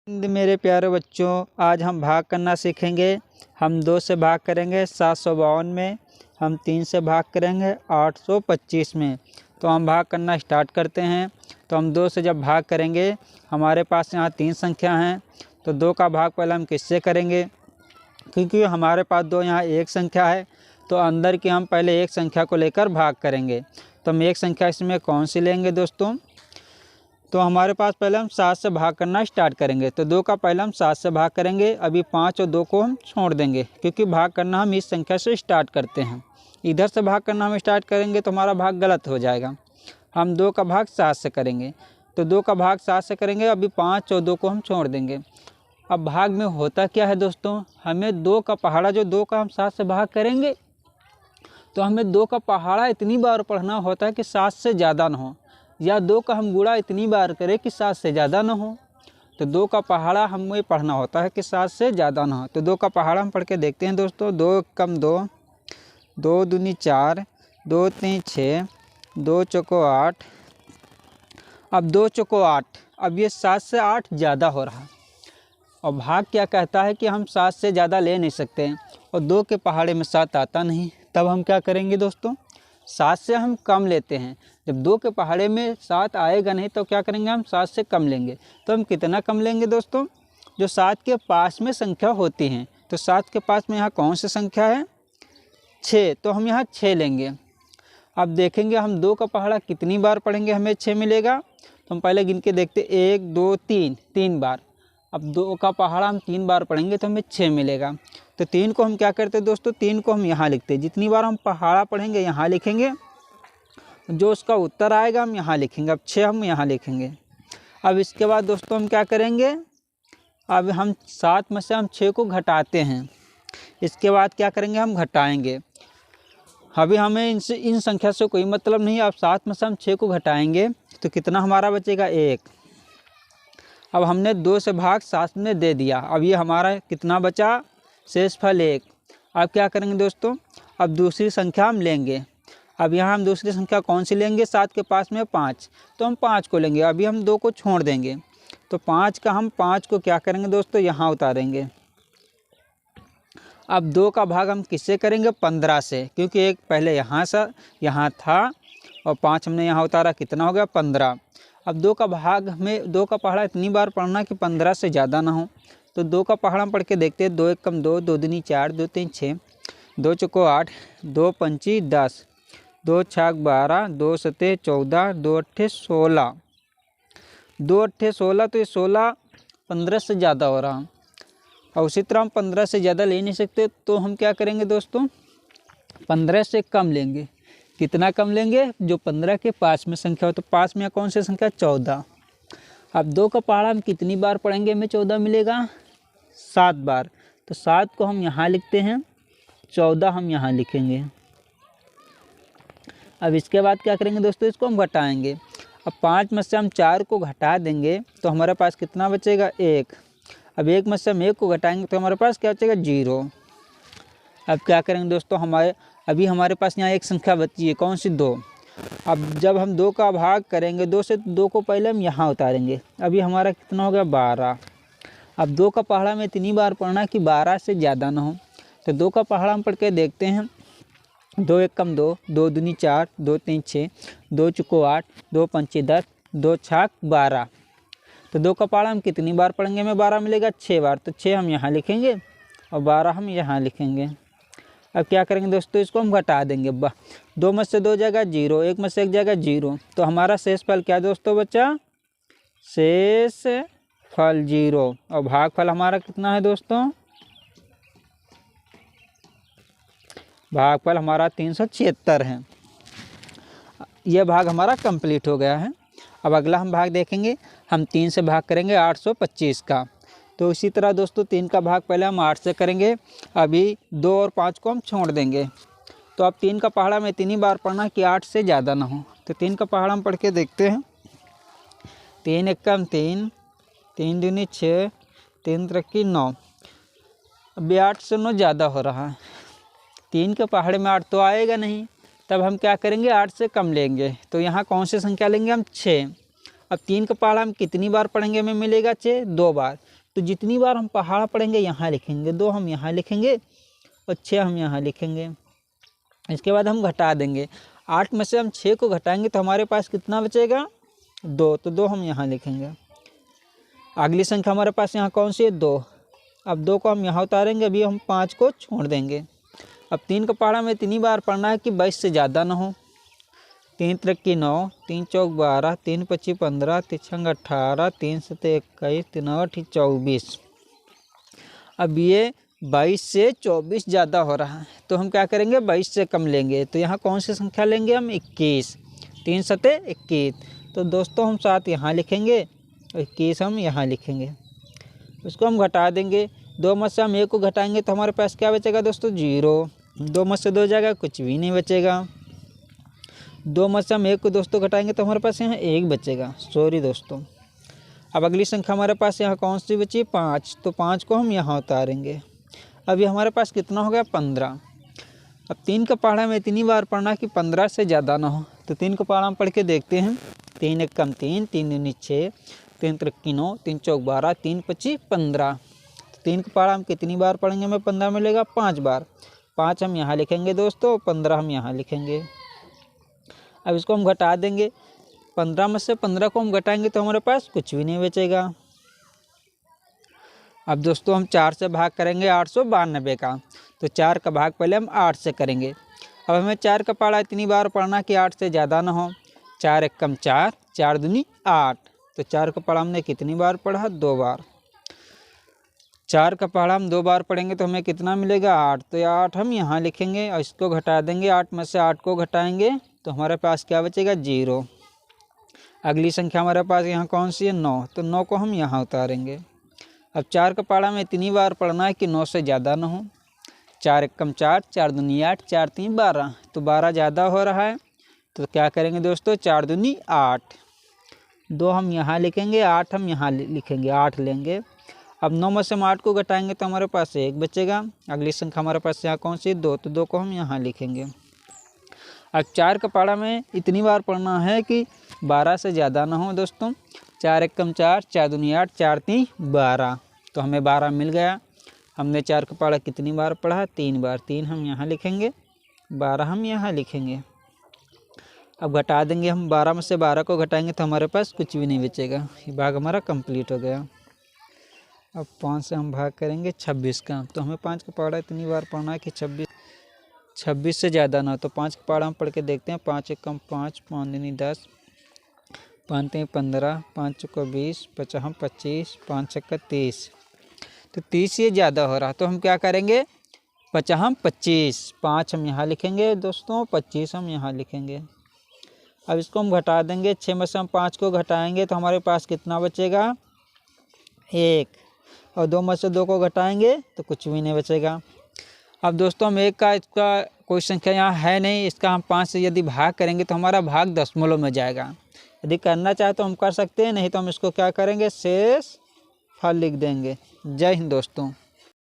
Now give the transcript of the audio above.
मेरे प्यारे बच्चों, आज हम भाग करना सीखेंगे। हम 2 से भाग करेंगे 752 में, हम 3 से भाग करेंगे 825 में। तो हम भाग करना स्टार्ट करते हैं। तो हम 2 से जब भाग करेंगे, हमारे पास यहाँ 3 संख्या हैं, तो 2 का भाग पहले हम किससे करेंगे, क्योंकि हमारे पास 2 यहाँ एक संख्या है, तो अंदर की हम पहले एक संख्या को लेकर भाग करेंगे। तो हम एक संख्या इसमें कौन सी लेंगे दोस्तों, तो हमारे पास पहले हम 7 से भाग करना स्टार्ट करेंगे। तो 2 का पहले हम 7 से भाग करेंगे। अभी 5 और 2 को हम छोड़ देंगे, क्योंकि भाग करना हम इस संख्या से स्टार्ट करते हैं। इधर से भाग करना हम स्टार्ट करेंगे तो हमारा भाग गलत हो जाएगा। हम 2 का भाग 7 से करेंगे। तो 2 का भाग 7 से करेंगे। अभी 5 और 2 को हम छोड़ देंगे। अब भाग में होता क्या है दोस्तों, हमें 2 का पहाड़ा, जो 2 का हम 7 से भाग करेंगे, तो हमें 2 का पहाड़ा इतनी बार पढ़ना होता है कि 7 से ज़्यादा ना हो, या 2 का हम गुणा इतनी बार करें कि 7 से ज़्यादा ना हो। तो 2 का पहाड़ा हमें पढ़ना होता है कि 7 से ज़्यादा ना हो। तो 2 का पहाड़ा हम पढ़ के देखते हैं दोस्तों। 2 कम 2, 2 दूनी 4, 2 तीन 6, 2 चौको 8। अब 2 चौको 8, अब ये 7 से 8 ज़्यादा हो रहा है, और भाग क्या कहता है कि हम 7 से ज़्यादा ले नहीं सकते हैं, और 2 के पहाड़े में 7 आता नहीं। तब हम क्या करेंगे दोस्तों, 7 से हम कम लेते हैं। जब 2 के पहाड़े में 7 आएगा नहीं तो क्या करेंगे, हम 7 से कम लेंगे। तो हम कितना कम लेंगे दोस्तों, जो 7 के पास में संख्या होती हैं। तो 7 के पास में यहाँ कौन सी संख्या है, 6, तो हम यहाँ 6 लेंगे। अब देखेंगे हम 2 का पहाड़ा कितनी बार पढ़ेंगे हमें 6 मिलेगा। तो हम पहले गिन के देखते, 1 2 3, 3 बार। अब 2 का पहाड़ा हम 3 बार पढ़ेंगे तो हमें 6 मिलेगा। तो 3 को हम क्या करते हैं दोस्तों, 3 को हम यहाँ लिखते हैं। जितनी बार हम पहाड़ा पढ़ेंगे यहाँ लिखेंगे, जो उसका उत्तर आएगा हम यहाँ लिखेंगे। अब 6 हम यहाँ लिखेंगे। अब इसके बाद दोस्तों हम क्या करेंगे, अब हम 7 में से हम 6 को घटाते हैं। इसके बाद क्या करेंगे, हम घटाएंगे। अभी हमें इन संख्या से कोई मतलब नहीं। अब 7 में से हम 6 को घटाएंगे तो कितना हमारा बचेगा, 1। अब हमने 2 से भाग 7 में दे दिया। अब ये हमारा कितना बचा, शेषफल 1। अब क्या करेंगे दोस्तों, अब दूसरी संख्या हम लेंगे। अब यहाँ हम दूसरी संख्या कौन सी लेंगे, 7 के पास में 5, तो हम 5 को लेंगे। अभी हम 2 को छोड़ देंगे। तो 5 को क्या करेंगे दोस्तों, यहाँ उतारेंगे। अब 2 का भाग हम किससे करेंगे, 15 से, क्योंकि एक पहले यहाँ था और 5 हमने यहाँ उतारा, कितना हो गया, 15। अब 2 का भाग हमें 2 का पहाड़ा इतनी बार पढ़ना कि 15 से ज़्यादा ना हो। तो 2 का पहाड़ा हम पढ़ के देखते हैं। 2 1 कम 2, 2 दूनी 4, 2 तीन 6, 2 चौको 8, 2 पंची 10, 2 छाक 12, 2 सते 14, 2 अट्ठे 16, 2 अट्ठे 16। तो ये 16 15 से ज़्यादा हो रहा। और उसी तरह हम 15 से ज़्यादा ले नहीं सकते, तो हम क्या करेंगे दोस्तों, 15 से कम लेंगे। कितना कम लेंगे, जो 15 के पास में संख्या हो। तो पास में कौन सी संख्या, 14। अब 2 का पहाड़ा हम कितनी बार पढ़ेंगे, हमें 14 मिलेगा, 7 बार। तो 7 को हम यहाँ लिखते हैं, 14 हम यहाँ लिखेंगे। अब इसके बाद क्या करेंगे दोस्तों, इसको हम घटाएंगे। अब 5 में से हम 4 को घटा देंगे तो हमारे पास कितना बचेगा, 1। अब 1 में से हम 1 को घटाएंगे तो हमारे पास क्या बचेगा, 0। अब क्या करेंगे दोस्तों, अभी हमारे पास यहाँ एक संख्या बची है, कौन सी, 2। अब जब हम 2 का भाग करेंगे 2 से, 2 को पहले हम यहाँ उतारेंगे। अभी हमारा कितना हो गया, 12। अब 2 का पहाड़ा में इतनी बार पढ़ना कि 12 से ज़्यादा ना हो। तो 2 का पहाड़ा हम पढ़ के देखते हैं। 2 1 कम 2, 2 दूनी 4, 2 तीन 6, 2 चौको 8, 2 पंची 10, 2 छाक 12। तो 2 का पहाड़ा हम कितनी बार पढ़ेंगे, हमें 12 मिलेगा, 6 बार। तो 6 हम यहाँ लिखेंगे और 12 हम यहाँ लिखेंगे। अब क्या करेंगे दोस्तों, इसको हम घटा देंगे। 2 में से 2 जाएगा 0, 1 में से 1 जाएगा 0। तो हमारा शेषफल क्या दोस्तों बचा, शेषफल 0। और भागफल हमारा कितना है दोस्तों, भागफल हमारा 376 है। यह भाग हमारा कंप्लीट हो गया है। अब अगला हम भाग देखेंगे। हम 3 से भाग करेंगे 825 का। तो इसी तरह दोस्तों 3 का भाग पहले हम 8 से करेंगे। अभी 2 और 5 को हम छोड़ देंगे। तो अब 3 का पहाड़ा में इतनी बार पढ़ना कि 8 से ज़्यादा ना हो। तो 3 का पहाड़ा हम पढ़ के देखते हैं। 3 1 कम 3, 3 दूनी 6, 3 त्रिकी 9। अभी 8 से 9 ज़्यादा हो रहा है। 3 के पहाड़े में 8 तो आएगा नहीं, तब हम क्या करेंगे, 8 से कम लेंगे। तो यहाँ कौन सी संख्या लेंगे, हम 6। अब 3 का पहाड़ा हम कितनी बार पढ़ेंगे, हमें मिलेगा 6, 2 बार। तो जितनी बार हम पहाड़ा पढ़ेंगे यहाँ लिखेंगे, 2 हम यहाँ लिखेंगे और 6 हम यहाँ लिखेंगे। इसके बाद हम घटा देंगे, 8 में से हम 6 को घटाएंगे तो हमारे पास कितना बचेगा, 2, तो 2 हम यहाँ लिखेंगे। अगली संख्या हमारे पास यहाँ कौन सी है, 2। अब 2 को हम यहाँ उतारेंगे, अभी हम 5 को छोड़ देंगे। अब 3 का पहाड़ा में इतनी बार पढ़ना है कि 22 से ज़्यादा ना हो। 3 त्रिक 9, 3 चौक 12, 3 पच्ची 15, 3 छंग 18, 3 सते 21, 3 आठ 24। अब ये 22 से 24 ज़्यादा हो रहा है तो हम क्या करेंगे, 22 से कम लेंगे। तो यहाँ कौन सी संख्या लेंगे हम, 21। 3 सते 21, तो दोस्तों हम 7 यहाँ लिखेंगे और 21 हम यहाँ लिखेंगे। उसको हम घटा देंगे, 2 में से हम 1 को घटाएंगे तो हमारे पास क्या बचेगा दोस्तों, 0। 2 में से 2 जाएगा, कुछ भी नहीं बचेगा। 2 में से हम 1 को दोस्तों घटाएंगे तो हमारे पास यहाँ 1 बचेगा, सॉरी दोस्तों। अब अगली संख्या हमारे पास यहाँ कौन सी बची, 5, तो 5 को हम यहाँ उतारेंगे। अब ये हमारे पास कितना हो गया, 15। अब 3 का पहाड़ा में इतनी बार पढ़ना कि 15 से ज़्यादा ना हो। तो 3 का पहाड़ा हम पढ़ के देखते हैं। 3 एक कम 3, 3 दूनी 6, 3 त्रिक 9, 3 चौक 12, 3 पच्ची 15। 3 का पहाड़ा हम कितनी बार पढ़ेंगे, हमें 15 मिलेगा 5 बार। 5 हम यहाँ लिखेंगे दोस्तों, 15 हम यहाँ लिखेंगे। अब इसको हम घटा देंगे, 15 में से 15 को हम घटाएंगे तो हमारे पास कुछ भी नहीं बचेगा। अब दोस्तों हम 4 से भाग करेंगे 892 का, तो 4 का भाग पहले हम 8 से करेंगे। अब हमें 4 का पहाड़ा इतनी बार पढ़ना कि 8 से ज़्यादा ना हो। 4 एक कम 4, 4 दूनी 8, तो 4 का पहाड़ा हमने कितनी बार पढ़ा, 2 बार। 4 का पहाड़ा हम 2 बार पढ़ेंगे तो हमें कितना मिलेगा, 8, तो 8 हम यहाँ लिखेंगे और इसको घटा देंगे। 8 में से 8 को घटाएंगे तो हमारे पास क्या बचेगा, 0। अगली संख्या हमारे पास यहाँ कौन सी है, 9, तो 9 को हम यहाँ उतारेंगे। अब 4 का पहाड़ा में इतनी बार पढ़ना है कि 9 से ज़्यादा ना हो। 4 एक कम 4, 4 दूनी 8, 4 तीन 12, तो 12 ज़्यादा हो रहा है तो क्या करेंगे दोस्तों, 4 दूनी 8, 2 हम यहाँ लिखेंगे, 8 हम यहाँ लिखेंगे, 8 लेंगे। अब 9 में से हम 8 को घटाएंगे तो हमारे पास 1 बचेगा। अगली संख्या हमारे पास यहाँ कौन सी है, 2, तो 2 को हम यहाँ लिखेंगे। अब 4 का पहाड़ा में इतनी बार पढ़ना है कि 12 से ज़्यादा ना हो दोस्तों। 4 एक कम 4, 4 दूनी 8, 4 तीन 12, तो हमें 12 मिल गया। हमने 4 का पहाड़ा कितनी बार पढ़ा, 3 बार। 3 हम यहाँ लिखेंगे, 12 हम यहाँ लिखेंगे। अब घटा देंगे हम, 12 में से 12 को घटाएंगे तो हमारे पास कुछ भी नहीं बचेगा। ये भाग हमारा कंप्लीट हो गया। अब 5 से हम भाग करेंगे 26 का, तो हमें 5 का पहाड़ा इतनी बार पढ़ना है कि 26 से ज़्यादा ना हो। तो 5 का पहाड़ा हम पढ़ के देखते हैं। 5 एक कम 5, 5 दूनी 10, 5 तीन 15, 5 चौका 20, 5 हम 25, 5 छक्का 30, तो 30 से ज़्यादा हो रहा तो हम क्या करेंगे, 5 हम 25, 5 हम यहाँ लिखेंगे दोस्तों, 25 हम यहाँ लिखेंगे। अब इसको हम घटा देंगे, 6 में से हम 5 को घटाएंगे तो हमारे पास कितना बचेगा, 1, और 2 में से 2 को घटाएंगे तो कुछ भी नहीं बचेगा। अब दोस्तों हम 1 का इसका कोई संख्या यहाँ है नहीं, इसका हम 5 से यदि भाग करेंगे तो हमारा भाग दशमलव में जाएगा। यदि करना चाहे तो हम कर सकते हैं, नहीं तो हम इसको क्या करेंगे, शेष फल लिख देंगे। जय हिंद दोस्तों।